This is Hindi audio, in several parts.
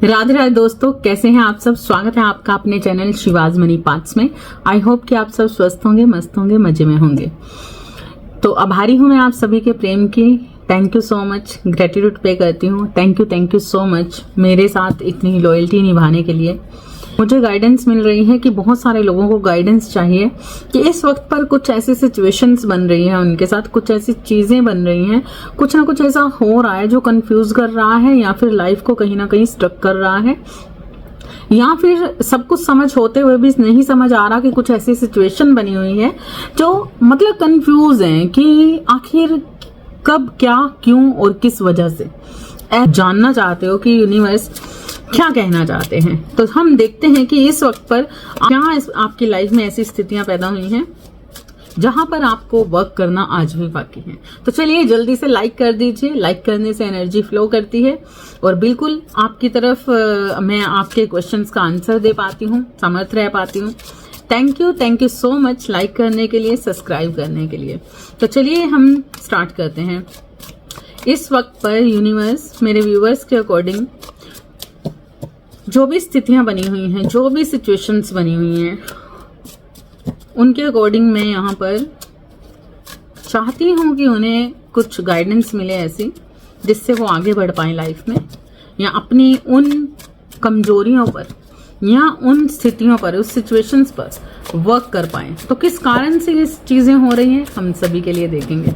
राधे राधे दोस्तों, कैसे हैं आप सब। स्वागत है आपका अपने चैनल शिवाज मनी पार्ट्स में। आई होप कि आप सब स्वस्थ होंगे, मस्त होंगे, मजे में होंगे। तो आभारी हूं मैं आप सभी के प्रेम की। Thank you so much, gratitude पे करती हूँ। थैंक यू सो मच मेरे साथ इतनी लॉयल्टी निभाने के लिए। मुझे गाइडेंस मिल रही है कि बहुत सारे लोगों को गाइडेंस चाहिए कि इस वक्त पर कुछ ऐसी सिचुएशंस बन रही हैं, उनके साथ कुछ ऐसी चीजें बन रही हैं, कुछ ना कुछ ऐसा हो रहा है जो कंफ्यूज कर रहा है या फिर लाइफ को कहीं ना कहीं स्टक कर रहा है, या फिर सब कुछ समझ होते हुए भी नहीं समझ आ रहा कि कुछ ऐसी सिचुएशन बनी हुई है जो मतलब कंफ्यूज है कि आखिर कब, क्या, क्यों और किस वजह से। जानना चाहते हो कि यूनिवर्स क्या कहना चाहते हैं। तो हम देखते हैं कि इस वक्त पर क्या आपकी लाइफ में ऐसी स्थितियां पैदा हुई हैं जहां पर आपको वर्क करना आज भी बाकी है। तो चलिए जल्दी से लाइक कर दीजिए। लाइक करने से एनर्जी फ्लो करती है और बिल्कुल आपकी तरफ मैं आपके क्वेश्चंस का आंसर दे पाती हूँ, समर्थ रह पाती हूँ। Thank you so much like करने के लिए, सब्सक्राइब करने के लिए। तो चलिए हम स्टार्ट करते हैं। इस वक्त पर यूनिवर्स मेरे व्यूवर्स के अकॉर्डिंग जो भी स्थितियां बनी हुई हैं, जो भी सिचुएशंस बनी हुई हैं, उनके अकॉर्डिंग मैं यहाँ पर चाहती हूँ कि उन्हें कुछ गाइडेंस मिले ऐसी जिससे वो आगे बढ़ पाए लाइफ में, या अपनी उन कमजोरियों पर या उन स्थितियों पर, उस सिचुएशंस पर वर्क कर पाए। तो किस कारण से ये चीजें हो रही हैं हम सभी के लिए देखेंगे।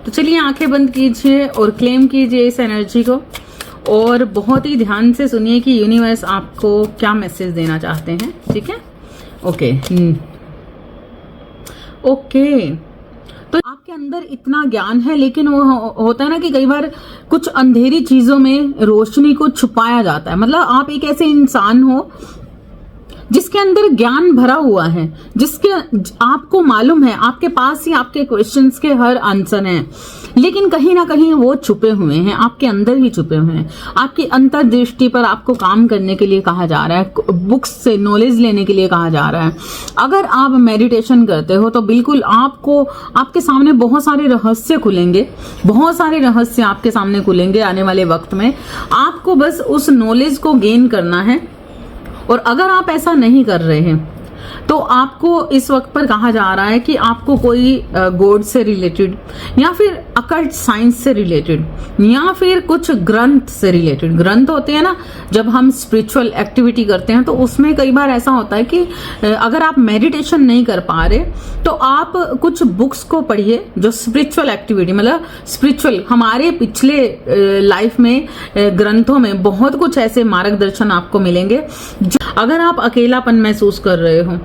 तो चलिए आंखें बंद कीजिए और क्लेम कीजिए इस एनर्जी को और बहुत ही ध्यान से सुनिए कि यूनिवर्स आपको क्या मैसेज देना चाहते हैं। ठीक है, ओके। तो आपके अंदर इतना ज्ञान है, लेकिन वो होता है ना कि कई बार कुछ अंधेरी चीजों में रोशनी को छुपाया जाता है। मतलब आप एक ऐसे इंसान हो जिसके अंदर ज्ञान भरा हुआ है, जिसके आपको मालूम है आपके पास ही आपके क्वेश्चंस के हर आंसर हैं, लेकिन कहीं ना कहीं वो छुपे हुए हैं, आपके अंदर ही छुपे हुए हैं। आपकी अंतर्दृष्टि पर आपको काम करने के लिए कहा जा रहा है, बुक्स से नॉलेज लेने के लिए कहा जा रहा है। अगर आप मेडिटेशन करते हो तो बिल्कुल आपको आपके सामने बहुत सारे रहस्य खुलेंगे, बहुत सारे रहस्य आपके सामने खुलेंगे आने वाले वक्त में। आपको बस उस नॉलेज को गेन करना है। और अगर आप ऐसा नहीं कर रहे हैं तो आपको इस वक्त पर कहा जा रहा है कि आपको कोई गॉड से रिलेटेड या फिर अकल्ट साइंस से रिलेटेड या फिर कुछ ग्रंथ से रिलेटेड, ग्रंथ होते हैं ना जब हम स्पिरिचुअल एक्टिविटी करते हैं, तो उसमें कई बार ऐसा होता है कि अगर आप मेडिटेशन नहीं कर पा रहे तो आप कुछ बुक्स को पढ़िए जो स्पिरिचुअल एक्टिविटी, मतलब स्पिरिचुअल, हमारे पिछले लाइफ में ग्रंथों में बहुत कुछ ऐसे मार्गदर्शन आपको मिलेंगे। अगर आप अकेलापन महसूस कर रहे हो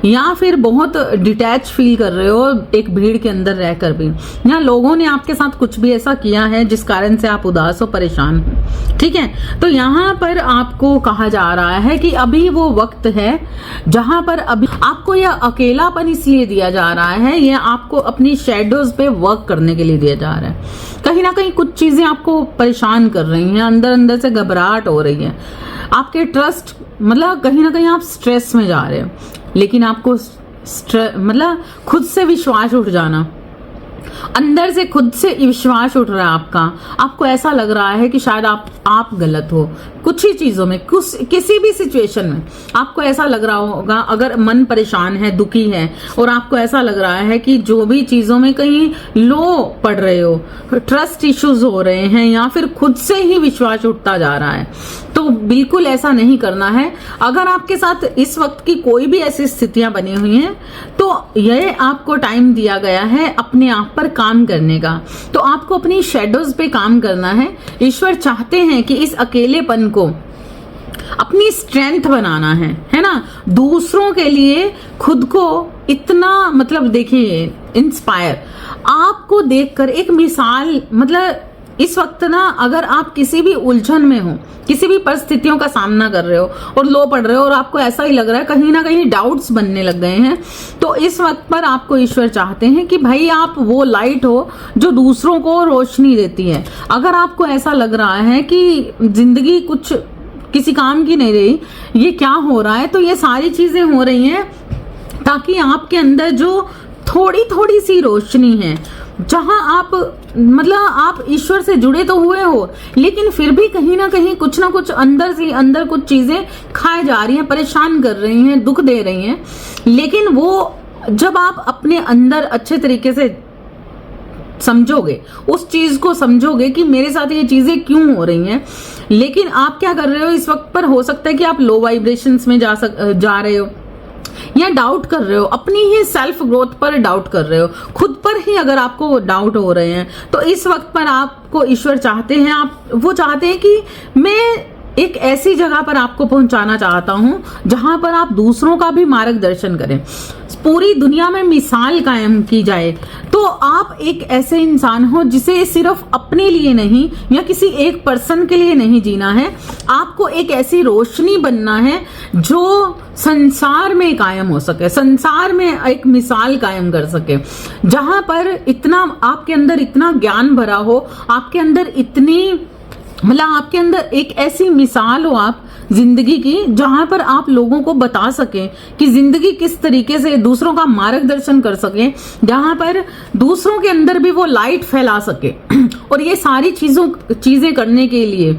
या फिर बहुत डिटैच फील कर रहे हो एक भीड़ के अंदर रहकर भी, या लोगों ने आपके साथ कुछ भी ऐसा किया है जिस कारण से आप उदास हो, परेशान हो, ठीक है, तो यहाँ पर आपको कहा जा रहा है कि अभी वो वक्त है जहां पर अभी आपको यह अकेलापन इसलिए दिया जा रहा है, यह आपको अपनी शेडोज पे वर्क करने के लिए दिया जा रहा है। कहीं ना कहीं कुछ चीजें आपको परेशान कर रही हैं, अंदर अंदर से घबराहट हो रही है, आपके ट्रस्ट, मतलब कहीं ना कहीं आप स्ट्रेस में जा रहे हो, लेकिन आपको मतलब खुद से विश्वास उठ जाना, अंदर से खुद से विश्वास उठ रहा है आपको ऐसा लग रहा है कि शायद आप गलत हो कुछ ही चीजों में, किसी भी सिचुएशन में आपको ऐसा लग रहा होगा। अगर मन परेशान है, दुखी है और आपको ऐसा लग रहा है कि जो भी चीजों में कहीं लो पड़ रहे हो, ट्रस्ट इश्यूज हो रहे हैं या फिर खुद से ही विश्वास उठता जा रहा है, तो बिल्कुल ऐसा नहीं करना है। अगर आपके साथ इस वक्त की कोई भी ऐसी स्थितियां बनी हुई हैं तो यह आपको टाइम दिया गया है अपने आप पर काम करने का। तो आपको अपनी शेडोज पे काम करना है। ईश्वर चाहते हैं कि इस अकेलेपन को अपनी स्ट्रेंथ बनाना है ना। दूसरों के लिए खुद को इतना, मतलब देखिए, इंस्पायर आपको देखकर एक मिसाल, मतलब इस वक्त ना अगर आप किसी भी उलझन में हो, किसी भी परिस्थितियों का सामना कर रहे हो और लो पड़ रहे हो और आपको ऐसा ही लग रहा है, कहीं ना कहीं डाउट्स बनने लग गए हैं, तो इस वक्त पर आपको ईश्वर चाहते हैं कि भाई आप वो लाइट हो जो दूसरों को रोशनी देती है। अगर आपको ऐसा लग रहा है कि जिंदगी कुछ किसी काम की नहीं रही, ये क्या हो रहा है, तो ये सारी चीजें हो रही हैं ताकि आपके अंदर जो थोड़ी थोड़ी सी रोशनी है, जहां आप मतलब आप ईश्वर से जुड़े तो हुए हो, लेकिन फिर भी कहीं ना कहीं कुछ ना कुछ अंदर से अंदर कुछ चीजें खाए जा रही हैं, परेशान कर रही हैं, दुख दे रही हैं। लेकिन वो जब आप अपने अंदर अच्छे तरीके से समझोगे, उस चीज को समझोगे कि मेरे साथ ये चीजें क्यों हो रही हैं, लेकिन आप क्या कर रहे हो इस वक्त पर, हो सकता है कि आप लो वाइब्रेशंस में जा रहे हो, या डाउट कर रहे हो, अपनी ही सेल्फ ग्रोथ पर डाउट कर रहे हो, खुद पर ही अगर आपको डाउट हो रहे हैं, तो इस वक्त पर आपको ईश्वर चाहते हैं, वो चाहते हैं कि मैं एक ऐसी जगह पर आपको पहुंचाना चाहता हूं जहां पर आप दूसरों का भी मार्गदर्शन करें, पूरी दुनिया में मिसाल कायम की जाए। तो आप एक ऐसे इंसान हो जिसे सिर्फ अपने लिए नहीं या किसी एक पर्सन के लिए नहीं जीना है, आपको एक ऐसी रोशनी बनना है जो संसार में कायम हो सके, संसार में एक मिसाल कायम कर सके, जहां पर इतना आपके अंदर इतना ज्ञान भरा हो, आपके अंदर इतनी मतलब आपके अंदर एक ऐसी मिसाल हो आप जिंदगी की, जहां पर आप लोगों को बता सकें कि जिंदगी किस तरीके से, दूसरों का मार्गदर्शन कर सकें, जहां पर दूसरों के अंदर भी वो लाइट फैला सके। और ये सारी चीजें करने के लिए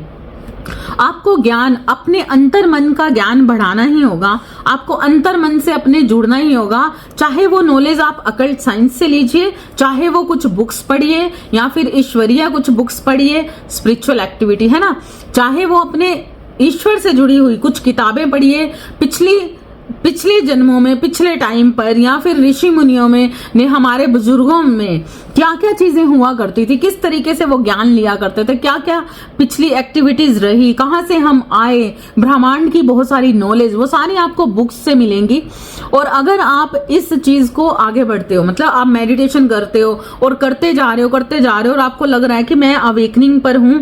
आपको ज्ञान, अपने अंतर मन का ज्ञान बढ़ाना ही होगा, आपको अंतर मन से अपने जुड़ना ही होगा। चाहे वो नॉलेज आप अकल्ट साइंस से लीजिए, चाहे वो कुछ बुक्स पढ़िए या फिर ईश्वरीय कुछ बुक्स पढ़िए, स्पिरिचुअल एक्टिविटी है ना, चाहे वो अपने ईश्वर से जुड़ी हुई कुछ किताबें पढ़िए, पिछले जन्मों में, पिछले टाइम पर, या फिर ऋषि मुनियों में ने, हमारे बुजुर्गों में क्या क्या चीजें हुआ करती थी, किस तरीके से वो ज्ञान लिया करते थे, क्या क्या पिछली एक्टिविटीज रही, कहाँ से हम आए, ब्रह्मांड की बहुत सारी नॉलेज, वो सारी आपको बुक्स से मिलेंगी। और अगर आप इस चीज को आगे बढ़ते हो, मतलब आप मेडिटेशन करते हो और करते जा रहे हो और आपको लग रहा है कि मैं अवेकनिंग पर हूं,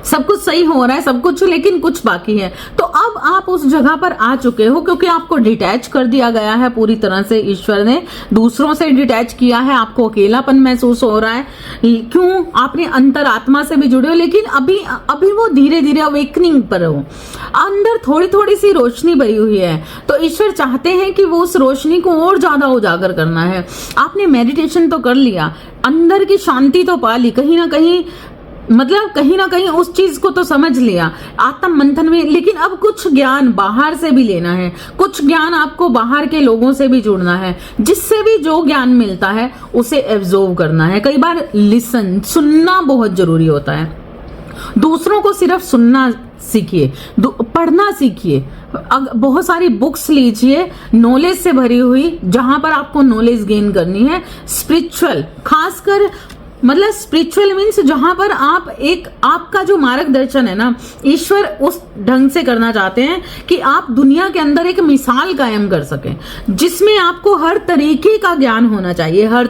सब कुछ सही हो रहा है, सब कुछ, लेकिन कुछ बाकी है, तो अब आप उस जगह पर आ चुके हो, क्योंकि आपको डिटैच कर दिया गया है पूरी तरह से, ईश्वर ने दूसरों से डिटैच किया है, आपको अकेलापन महसूस हो रहा है, क्यों, आपने अंतरात्मा से भी जुड़े हो, लेकिन अभी वो धीरे धीरे अवेकनिंग पर हो, अंदर थोड़ी थोड़ी सी रोशनी भरी हुई है, तो ईश्वर चाहते हैं कि वो उस रोशनी को और ज्यादा उजागर करना है। आपने मेडिटेशन तो कर लिया, अंदर की शांति तो पा ली, कहीं ना कहीं उस चीज को तो समझ लिया आत्म मंथन में, लेकिन अब कुछ ज्ञान बाहर से भी लेना है, कुछ ज्ञान आपको बाहर के लोगों से भी जुड़ना है, जिससे भी जो ज्ञान मिलता है उसे एब्जॉर्व करना है। कई बार सुनना बहुत जरूरी होता है, दूसरों को सिर्फ सुनना सीखिए, पढ़ना सीखिए, बहुत सारी बुक्स लीजिए नॉलेज से भरी हुई, जहां पर आपको नॉलेज गेन करनी है, स्पिरिचुअल, खासकर मतलब स्पिरिचुअल मीन्स जहां पर आपका जो मार्गदर्शन है ना, ईश्वर उस ढंग से करना चाहते हैं कि आप दुनिया के अंदर एक मिसाल कायम कर सकें, जिसमें आपको हर तरीके का ज्ञान होना चाहिए, हर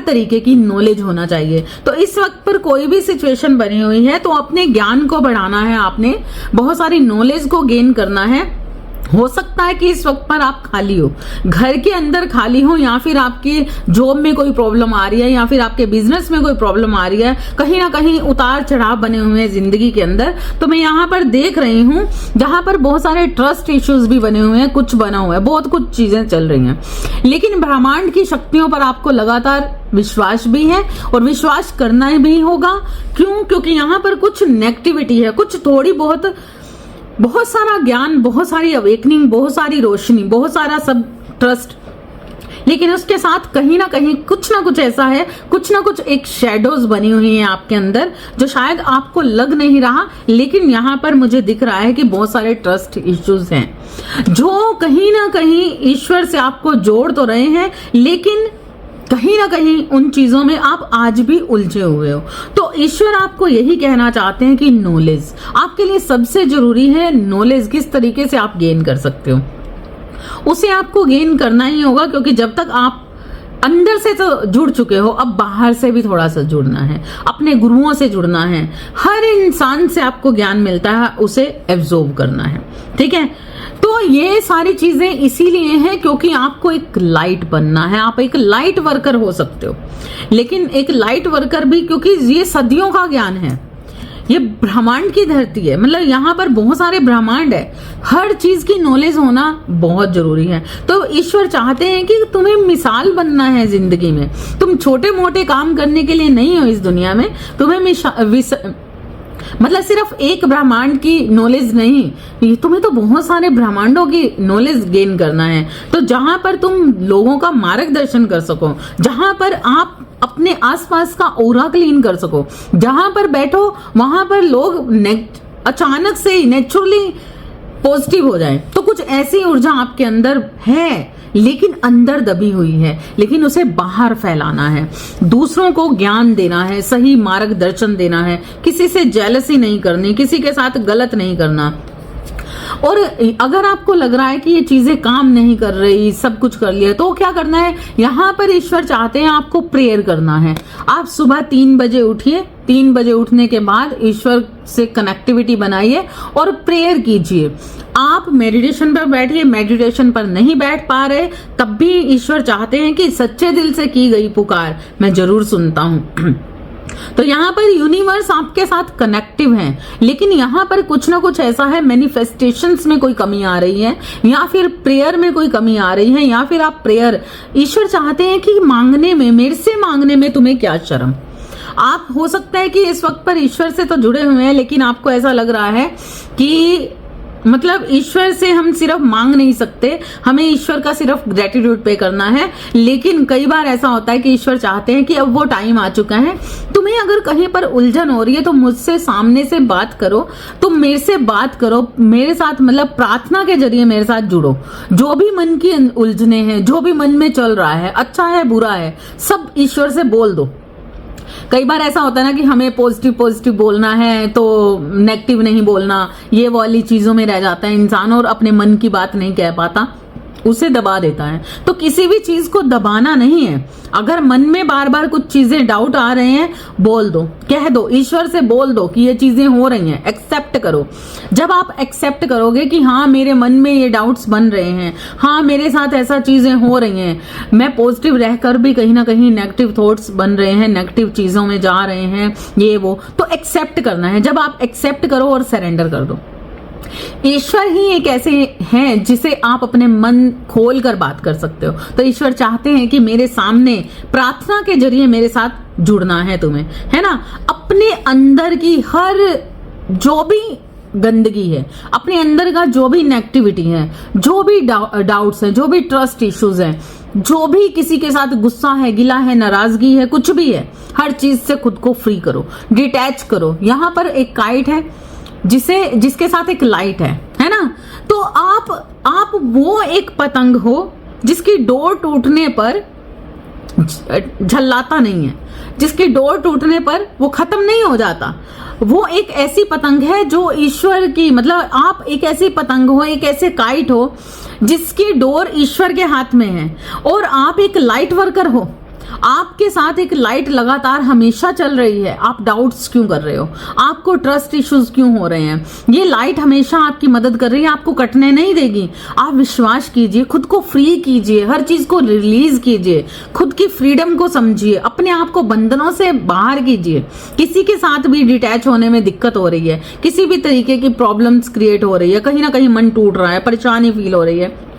तरीके की नॉलेज होना चाहिए। तो इस वक्त पर कोई भी सिचुएशन बनी हुई है, तो अपने ज्ञान को बढ़ाना है, आपने बहुत सारी नॉलेज को गेन करना है। हो सकता है कि इस वक्त पर आप खाली हो, घर के अंदर खाली हो, या फिर आपकी जॉब में कोई प्रॉब्लम आ रही है, या फिर आपके बिजनेस में कोई प्रॉब्लम आ रही है, कहीं ना कहीं उतार चढ़ाव बने हुए हैं जिंदगी के अंदर। तो मैं यहाँ पर देख रही हूँ जहां पर बहुत सारे ट्रस्ट इश्यूज भी बने हुए हैं, कुछ बना हुआ है, बहुत कुछ चीजें चल रही हैं, लेकिन ब्रह्मांड की शक्तियों पर आपको लगातार विश्वास भी है और विश्वास करना भी होगा। क्यों? क्योंकि यहाँ पर कुछ नेगेटिविटी है, कुछ थोड़ी बहुत सारा ज्ञान, बहुत सारी अवेकनिंग, बहुत सारी रोशनी, बहुत सारा सब ट्रस्ट, लेकिन उसके साथ कहीं ना कहीं कुछ ना कुछ ऐसा है, कुछ ना कुछ एक शेडोज बनी हुई है आपके अंदर, जो शायद आपको लग नहीं रहा, लेकिन यहाँ पर मुझे दिख रहा है कि बहुत सारे ट्रस्ट इश्यूज हैं, जो कहीं ना कहीं ईश्वर से आपको जोड़ तो रहे हैं, लेकिन कहीं ना कहीं उन चीजों में आप आज भी उलझे हुए हो। तो ईश्वर आपको यही कहना चाहते हैं कि नॉलेज आपके लिए सबसे जरूरी है। नॉलेज किस तरीके से आप गेन कर सकते हो, उसे आपको गेन करना ही होगा, क्योंकि जब तक आप अंदर से तो जुड़ चुके हो, अब बाहर से भी थोड़ा सा जुड़ना है, अपने गुरुओं से जुड़ना है, हर इंसान से आपको ज्ञान मिलता है, उसे एब्जॉर्ब करना है, ठीक है। तो ये सारी चीजें इसीलिए हैं क्योंकि आपको एक लाइट बनना है, आप एक लाइट वर्कर हो सकते हो, लेकिन एक लाइट वर्कर भी, क्योंकि ये सदियों का ज्ञान है, ये ब्रह्मांड की धरती है, मतलब यहाँ पर बहुत सारे ब्रह्मांड है, हर चीज की नॉलेज होना बहुत जरूरी है। तो ईश्वर चाहते हैं कि तुम्हें मिसाल बनना है जिंदगी में, तुम छोटे मोटे काम करने के लिए नहीं हो इस दुनिया में, तुम्हें मतलब सिर्फ एक ब्रह्मांड की नॉलेज नहीं, तुम्हें तो बहुत सारे ब्रह्मांडों की नॉलेज गेन करना है। तो जहां पर तुम लोगों का मार्गदर्शन कर सको, जहां पर आप अपने आसपास का ऑरा क्लीन कर सको, जहां पर बैठो वहां पर लोग अचानक से नेचुरली पॉजिटिव हो जाए, तो कुछ ऐसी ऊर्जा आपके अंदर है लेकिन अंदर दबी हुई है, लेकिन उसे बाहर फैलाना है, दूसरों को ज्ञान देना है, सही मार्गदर्शन देना है, किसी से जेलसी नहीं करनी, किसी के साथ गलत नहीं करना। और अगर आपको लग रहा है कि ये चीजें काम नहीं कर रही, सब कुछ कर लिया, तो क्या करना है, यहाँ पर ईश्वर चाहते हैं आपको प्रेयर करना है। आप सुबह 3 बजे उठिए, 3 बजे उठने के बाद ईश्वर से कनेक्टिविटी बनाइए और प्रेयर कीजिए। आप मेडिटेशन पर बैठिए, मेडिटेशन पर नहीं बैठ पा रहे तब भी ईश्वर चाहते हैं कि सच्चे दिल से की गई पुकार मैं जरूर सुनता हूं। तो यहाँ पर यूनिवर्स आपके साथ कनेक्टिव है, लेकिन यहाँ पर कुछ ना कुछ ऐसा है, मैनिफेस्टेशंस में कोई कमी आ रही है, या फिर प्रेयर में कोई कमी आ रही है, या फिर आप प्रेयर, ईश्वर चाहते हैं कि मांगने में, मेरे से मांगने में तुम्हें क्या शर्म। आप हो सकता है कि इस वक्त पर ईश्वर से तो जुड़े हुए हैं, लेकिन आपको ऐसा लग रहा है कि मतलब ईश्वर से हम सिर्फ मांग नहीं सकते, हमें ईश्वर का सिर्फ ग्रेटिट्यूड पे करना है। लेकिन कई बार ऐसा होता है कि ईश्वर चाहते हैं कि अब वो टाइम आ चुका है, तुम्हें अगर कहीं पर उलझन हो रही है तो मुझसे सामने से बात करो, तुम मेरे से बात करो, मेरे साथ मतलब प्रार्थना के जरिए मेरे साथ जुड़ो। जो भी मन की उलझने हैं, जो भी मन में चल रहा है, अच्छा है बुरा है, सब ईश्वर से बोल दो। कई बार ऐसा होता है ना कि हमें पॉजिटिव पॉजिटिव बोलना है तो नेगेटिव नहीं बोलना, ये वाली चीजों में रह जाता है इंसान और अपने मन की बात नहीं कह पाता, उसे दबा देता है। तो किसी भी चीज को दबाना नहीं है। अगर मन में बार बार कुछ चीजें डाउट आ रहे हैं, बोल दो, कह दो, ईश्वर से बोल दो कि ये चीजें हो रही हैं, एक्सेप्ट करो। जब आप एक्सेप्ट करोगे कि हाँ मेरे मन में ये डाउट्स बन रहे हैं, हाँ मेरे साथ ऐसा चीजें हो रही हैं, मैं पॉजिटिव रहकर भी कहीं ना कहीं नेगेटिव थॉट्स बन रहे हैं, नेगेटिव चीजों में जा रहे हैं, ये वो, तो एक्सेप्ट करना है। जब आप एक्सेप्ट करो और सरेंडर कर दो, ईश्वर ही एक ऐसे हैं जिसे आप अपने मन खोल कर बात कर सकते हो। तो ईश्वर चाहते हैं कि मेरे सामने प्रार्थना के जरिए मेरे साथ जुड़ना है तुम्हें, है ना। अपने अंदर की हर जो भी गंदगी है, अपने अंदर का जो भी नेगेटिविटी है, जो भी डाउट्स है, जो भी ट्रस्ट इश्यूज है, जो भी किसी के साथ गुस्सा है, गिला है, नाराजगी है, कुछ भी है, हर चीज से खुद को फ्री करो, डिटैच करो। यहाँ पर एक काइट है जिसके साथ एक लाइट है ना। तो आप वो एक पतंग हो जिसकी डोर टूटने पर झल्लाता नहीं है, जिसकी डोर टूटने पर वो खत्म नहीं हो जाता। वो एक ऐसी पतंग है जो ईश्वर की, मतलब आप एक ऐसी पतंग हो, एक ऐसे काइट हो जिसकी डोर ईश्वर के हाथ में है, और आप एक लाइट वर्कर हो। आपके साथ एक लाइट लगातार हमेशा चल रही है। आप डाउट्स क्यों कर रहे हो, आपको ट्रस्ट इश्यूज क्यों हो रहे हैं, ये लाइट हमेशा आपकी मदद कर रही है, आपको कटने नहीं देगी। आप विश्वास कीजिए, खुद को फ्री कीजिए, हर चीज को रिलीज कीजिए, खुद की फ्रीडम को समझिए, अपने आप को बंधनों से बाहर कीजिए। किसी के साथ भी डिटैच होने में दिक्कत हो रही है, किसी भी तरीके की प्रॉब्लम्स क्रिएट हो रही है, कहीं ना कहीं मन टूट रहा है, परेशानी फील हो रही है,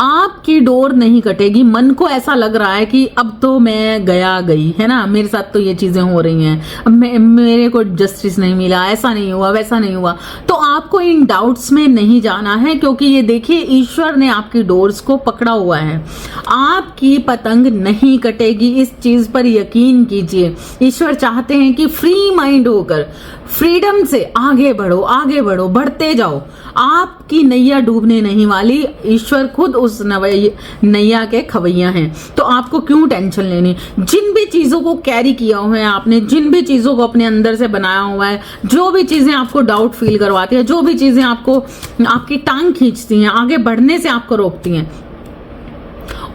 आपकी डोर नहीं कटेगी। मन को ऐसा लग रहा है कि अब तो मैं गई, है ना, मेरे साथ तो ये चीजें हो रही हैं, मेरे को जस्टिस नहीं मिला, ऐसा नहीं हुआ, वैसा नहीं हुआ, तो आपको इन डाउट्स में नहीं जाना है, क्योंकि ये देखिए ईश्वर ने आपकी डोर्स को पकड़ा हुआ है। आपकी पतंग नहीं कटेगी, इस चीज पर यकीन कीजिए। ईश्वर चाहते हैं कि फ्री माइंड होकर फ्रीडम से आगे बढ़ो, आगे बढ़ो, बढ़ते जाओ। आपकी नैया डूबने नहीं वाली, ईश्वर खुद उस नैया के खवैया हैं। तो आपको क्यों टेंशन लेनी। जिन भी चीजों को कैरी किया हुआ है आपने, जिन भी चीजों को अपने अंदर से बनाया हुआ है, जो भी चीजें आपको डाउट फील करवाती है, जो भी चीजें आपको आपकी टांग खींचती हैं, आगे बढ़ने से आपको रोकती हैं,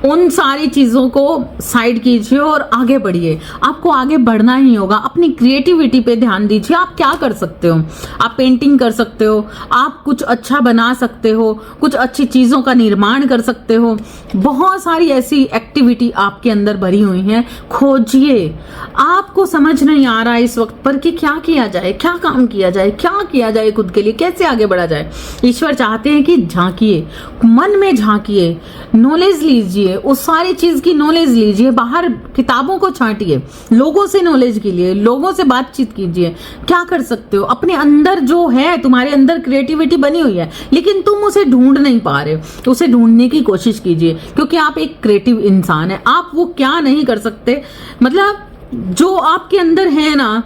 उन सारी चीजों को साइड कीजिए और आगे बढ़िए। आपको आगे बढ़ना ही होगा। अपनी क्रिएटिविटी पे ध्यान दीजिए। आप क्या कर सकते हो? आप पेंटिंग कर सकते हो, आप कुछ अच्छा बना सकते हो, कुछ अच्छी चीजों का निर्माण कर सकते हो। बहुत सारी ऐसी एक्टिविटी आपके अंदर भरी हुई है, खोजिए। आपको समझ नहीं आ रहा है इस वक्त पर कि क्या किया जाए, क्या काम किया जाए, क्या किया जाए खुद के लिए, कैसे आगे बढ़ा जाए। ईश्वर चाहते हैं कि झांकिए, मन में झांकिए, नॉलेज लीजिए, उस सारी चीज की नॉलेज लीजिए। बाहर किताबों को छांटिए, लोगों से नॉलेज के लिए, लोगों से बातचीत कीजिए। क्या कर सकते हो? अपने अंदर जो है, तुम्हारे अंदर क्रिएटिविटी बनी हुई है, लेकिन तुम उसे ढूंढ नहीं पा रहे हो, उसे ढूंढने की कोशिश कीजिए, क्योंकि आप एक क्रिएटिव इंसान है। आप वो क्या नहीं कर सकते, मतलब जो आपके अंदर है ना,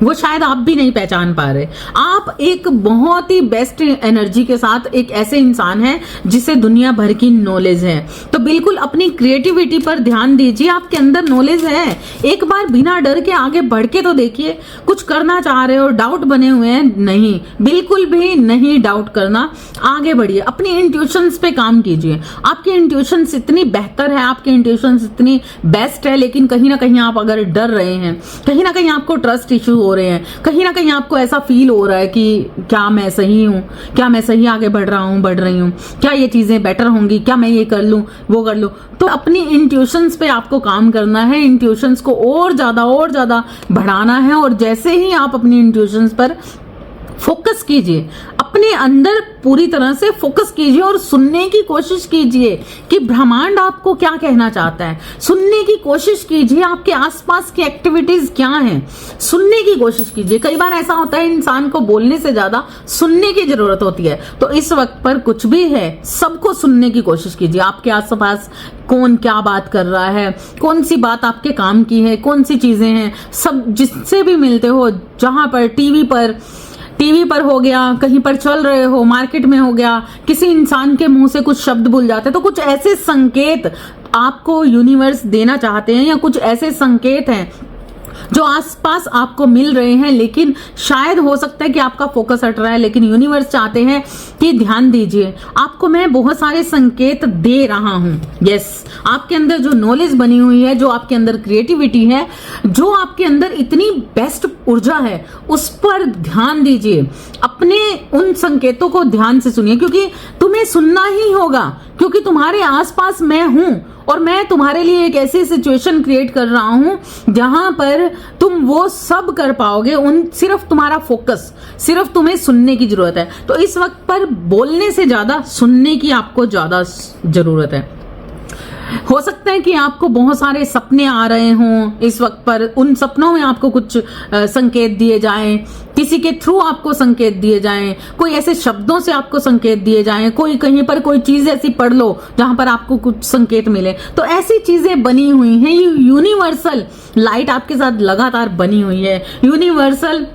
वो शायद आप भी नहीं पहचान पा रहे। आप एक बहुत ही बेस्ट एनर्जी के साथ एक ऐसे इंसान हैं जिसे दुनिया भर की नॉलेज है। तो बिल्कुल अपनी क्रिएटिविटी पर ध्यान दीजिए। आपके अंदर नॉलेज है, एक बार बिना डर के आगे बढ़ के तो देखिए। कुछ करना चाह रहे हो, डाउट बने हुए हैं, नहीं, बिल्कुल भी नहीं डाउट करना, आगे बढ़िए। अपनी इंट्यूशंस पे काम कीजिए। आपकी इंट्यूशंस इतनी बेहतर है, आपकी इंट्यूशंस इतनी बेस्ट है, लेकिन कहीं ना कहीं आप अगर डर रहे हैं, कहीं ना कहीं आपको ट्रस्ट इश्यू हो रहे हैं, कहीं ना कहीं आपको ऐसा फील हो रहा है कि क्या मैं सही हूं, क्या मैं सही आगे बढ़ रहा हूं, बढ़ रही हूं, क्या ये चीजें बेटर होंगी, क्या मैं ये कर लूं, वो कर लूं, तो अपनी इंट्यूशंस पे आपको काम करना है। इंट्यूशंस को और ज्यादा बढ़ाना है। और जैसे ही आप अपनी इंट्यूशंस पर फोकस कीजिए, अपने अंदर पूरी तरह से फोकस कीजिए और सुनने की कोशिश कीजिए कि ब्रह्मांड आपको क्या कहना चाहता है। सुनने की कोशिश कीजिए, आपके आसपास की एक्टिविटीज क्या हैं, सुनने की कोशिश कीजिए। कई बार ऐसा होता है इंसान को बोलने से ज्यादा सुनने की जरूरत होती है। तो इस वक्त पर कुछ भी है, सबको सुनने की कोशिश कीजिए। आपके आसपास कौन क्या बात कर रहा है, कौन सी बात आपके काम की है, कौन सी चीजें हैं, सब जिससे भी मिलते हो, जहां पर टीवी पर हो गया, कहीं पर चल रहे हो, मार्केट में हो गया, किसी इंसान के मुंह से कुछ शब्द भूल जाते, तो कुछ ऐसे संकेत आपको यूनिवर्स देना चाहते हैं, या कुछ ऐसे संकेत हैं जो आसपास आपको मिल रहे हैं, लेकिन शायद हो सकता है कि आपका फोकस हट रहा है, लेकिन यूनिवर्स चाहते हैं कि ध्यान दीजिए। आपको मैं बहुत सारे संकेत दे रहा हूं। यस, आपके अंदर जो नॉलेज बनी हुई है, जो आपके अंदर क्रिएटिविटी है, जो आपके अंदर इतनी बेस्ट ऊर्जा है, उस पर ध्यान दीजिए। अपने उन संकेतों को ध्यान से सुनिए, क्योंकि तुम्हें सुनना ही होगा, क्योंकि तुम्हारे आसपास मैं हूं और मैं तुम्हारे लिए एक ऐसी सिचुएशन क्रिएट कर रहा हूं जहां पर तुम वो सब कर पाओगे। सिर्फ तुम्हारा फोकस, सिर्फ तुम्हें सुनने की जरूरत है। तो इस वक्त पर बोलने से ज्यादा सुनने की आपको ज्यादा जरूरत है। हो सकता है कि आपको बहुत सारे सपने आ रहे हों इस वक्त पर, उन सपनों में आपको कुछ संकेत दिए जाएं, किसी के थ्रू आपको संकेत दिए जाएं, कोई ऐसे शब्दों से आपको संकेत दिए जाएं, कोई कहीं पर कोई चीज ऐसी पढ़ लो जहां पर आपको कुछ संकेत मिले। तो ऐसी चीजें बनी हुई हैं, ये यूनिवर्सल लाइट आपके साथ लगातार बनी हुई है, यूनिवर्सल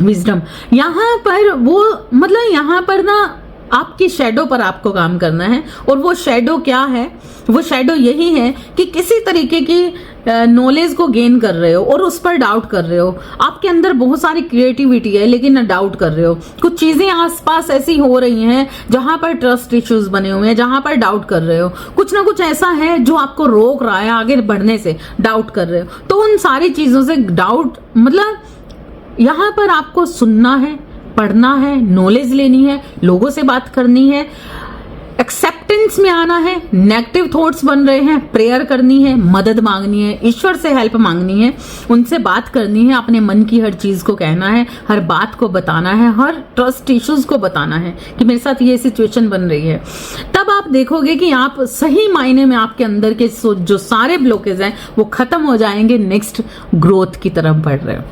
विजडम। यहाँ पर वो, मतलब यहाँ पर ना आपकी शैडो पर आपको काम करना है। और वो शैडो क्या है? वो शैडो यही है कि किसी तरीके की नॉलेज को गेन कर रहे हो और उस पर डाउट कर रहे हो। आपके अंदर बहुत सारी क्रिएटिविटी है, लेकिन डाउट कर रहे हो। कुछ चीजें आसपास ऐसी हो रही हैं जहां पर ट्रस्ट इश्यूज बने हुए हैं, जहां पर डाउट कर रहे हो। कुछ ना कुछ ऐसा है जो आपको रोक रहा है आगे बढ़ने से, डाउट कर रहे हो। तो उन सारी चीजों से डाउट, मतलब यहां पर आपको सुनना है, पढ़ना है, नॉलेज लेनी है, लोगों से बात करनी है, एक्सेप्टेंस में आना है। नेगेटिव थॉट्स बन रहे हैं, प्रेयर करनी है, मदद मांगनी है, ईश्वर से हेल्प मांगनी है, उनसे बात करनी है, अपने मन की हर चीज को कहना है, हर बात को बताना है, हर ट्रस्ट इश्यूज को बताना है कि मेरे साथ ये सिचुएशन बन रही है। तब आप देखोगे कि आप सही मायने में आपके अंदर के जो सारे ब्लॉकेज हैं वो खत्म हो जाएंगे, नेक्स्ट ग्रोथ की तरफ बढ़ रहे हो।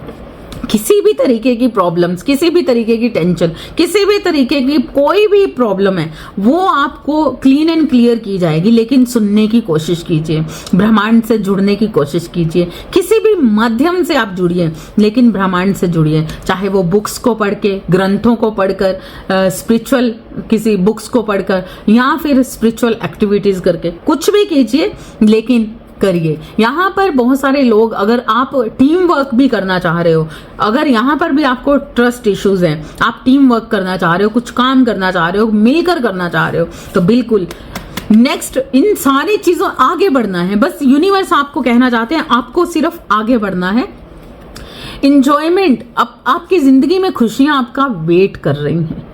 किसी भी तरीके की प्रॉब्लम्स, किसी भी तरीके की टेंशन, किसी भी तरीके की कोई भी प्रॉब्लम है, वो आपको क्लीन एंड क्लियर की जाएगी। लेकिन सुनने की कोशिश कीजिए, ब्रह्मांड से जुड़ने की कोशिश कीजिए। किसी भी माध्यम से आप जुड़िए, लेकिन ब्रह्मांड से जुड़िए। चाहे वो बुक्स को पढ़ के, ग्रंथों को पढ़कर, स्पिरिचुअल किसी बुक्स को पढ़कर, या फिर स्पिरिचुअल एक्टिविटीज करके, कुछ भी कीजिए, लेकिन करिए। यहाँ पर बहुत सारे लोग, अगर आप टीम वर्क भी करना चाह रहे हो, अगर यहाँ पर भी आपको ट्रस्ट इश्यूज हैं, आप टीम वर्क करना चाह रहे हो, कुछ काम करना चाह रहे हो, मिलकर करना चाह रहे हो, तो बिल्कुल नेक्स्ट इन सारी चीजों आगे बढ़ना है, बस यूनिवर्स आपको कहना चाहते हैं आपको सिर्फ आगे बढ़ना है। इंजॉयमेंट, अब आपकी जिंदगी में खुशियां आपका वेट कर रही हैं।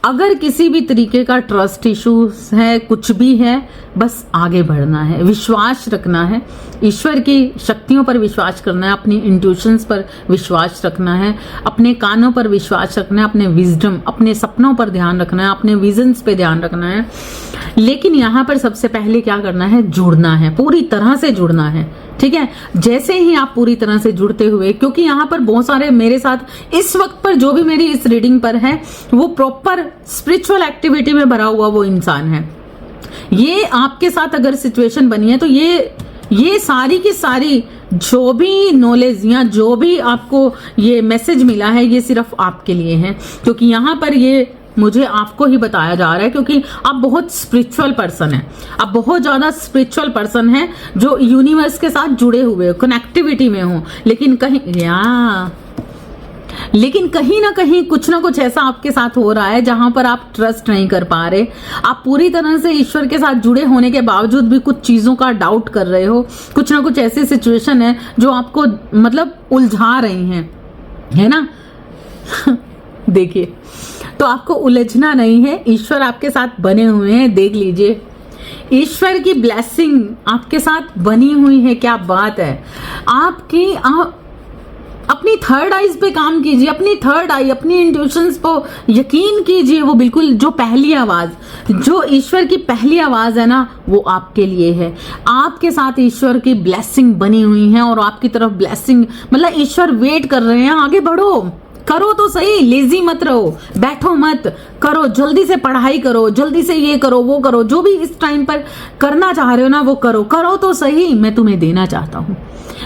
अगर किसी भी तरीके का ट्रस्ट इश्यूज है, कुछ भी है, बस आगे बढ़ना है, विश्वास रखना है, ईश्वर की शक्तियों पर विश्वास करना है, अपनी इंट्यूशंस पर विश्वास रखना है, अपने कानों पर विश्वास रखना है, अपने विजडम, अपने सपनों पर ध्यान रखना है, अपने विजन्स पे ध्यान रखना है। लेकिन यहाँ पर सबसे पहले क्या करना है, जुड़ना है, पूरी तरह से जुड़ना है। ठीक है, जैसे ही आप पूरी तरह से जुड़ते हुए, क्योंकि यहाँ पर बहुत सारे मेरे साथ इस वक्त पर जो भी मेरी इस रीडिंग पर है वो प्रॉपर स्पिरिचुअल एक्टिविटी में भरा हुआ वो इंसान है। ये आपके साथ अगर सिचुएशन बनी है तो ये सारी की सारी जो भी नॉलेज या जो भी आपको ये मैसेज मिला है ये सिर्फ आपके लिए है, क्योंकि यहाँ पर ये मुझे आपको ही बताया जा रहा है, क्योंकि आप बहुत स्पिरिचुअल पर्सन हैं, आप बहुत ज्यादा स्पिरिचुअल पर्सन हैं जो यूनिवर्स के साथ जुड़े हुए हो, कनेक्टिविटी में हो। लेकिन कहीं ना कहीं कुछ ना कुछ ऐसा आपके साथ हो रहा है जहां पर आप ट्रस्ट नहीं कर पा रहे। आप पूरी तरह से ईश्वर के साथ जुड़े होने के बावजूद भी कुछ चीजों का डाउट कर रहे हो। कुछ ना कुछ ऐसी सिचुएशन है जो आपको मतलब उलझा रही हैं, है ना। देखिए, तो आपको उलझना नहीं है, ईश्वर आपके साथ बने हुए हैं। देख लीजिए, ईश्वर की ब्लेसिंग आपके साथ बनी हुई है। क्या बात है। आप अपनी थर्ड आईज पे काम कीजिए, अपनी थर्ड आई, अपनी इंट्यूशंस को यकीन कीजिए। वो बिल्कुल जो पहली आवाज, जो ईश्वर की पहली आवाज है ना, वो आपके लिए है। आपके साथ ईश्वर की ब्लेसिंग बनी हुई है और आपकी तरफ ब्लेसिंग मतलब ईश्वर वेट कर रहे हैं। आगे बढ़ो, करो तो सही, लेजी मत रहो, बैठो मत, करो, जल्दी से पढ़ाई करो, जल्दी से ये करो, वो करो, जो भी इस टाइम पर करना चाह रहे हो ना वो करो, करो तो सही। मैं तुम्हें देना चाहता हूँ,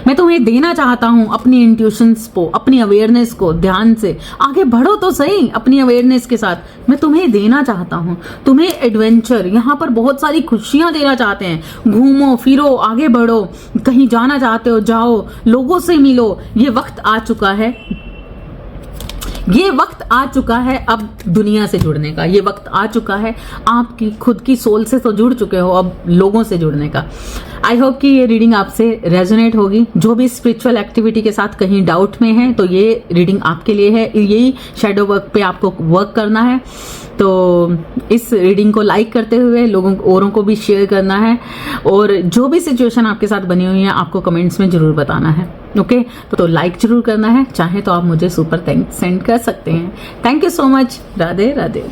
मैं तुम्हें देना चाहता हूँ अपनी इंट्यूशंस को, अपनी अवेयरनेस को। ध्यान से आगे बढ़ो तो सही अपनी अवेयरनेस के साथ। मैं तुम्हें देना चाहता हूँ, तुम्हें एडवेंचर, यहाँ पर बहुत सारी खुशियां देना चाहते हैं। घूमो फिरो, आगे बढ़ो, कहीं जाना चाहते हो जाओ, लोगों से मिलो। ये वक्त आ चुका है, ये वक्त आ चुका है अब दुनिया से जुड़ने का। ये वक्त आ चुका है आपकी खुद की सोल से तो जुड़ चुके हो, अब लोगों से जुड़ने का। आई होप कि ये रीडिंग आपसे रेजोनेट होगी। जो भी स्पिरिचुअल एक्टिविटी के साथ कहीं डाउट में है तो ये रीडिंग आपके लिए है। यही शैडो वर्क पे आपको वर्क करना है। तो इस रीडिंग को लाइक करते हुए लोगों औरों को भी शेयर करना है, और जो भी सिचुएशन आपके साथ बनी हुई है आपको कमेंट्स में जरूर बताना है। ओके, तो लाइक जरूर करना है। चाहे तो आप मुझे सुपर थैंक्स सेंड कर सकते हैं। Thank you so much. Radhe Radhe.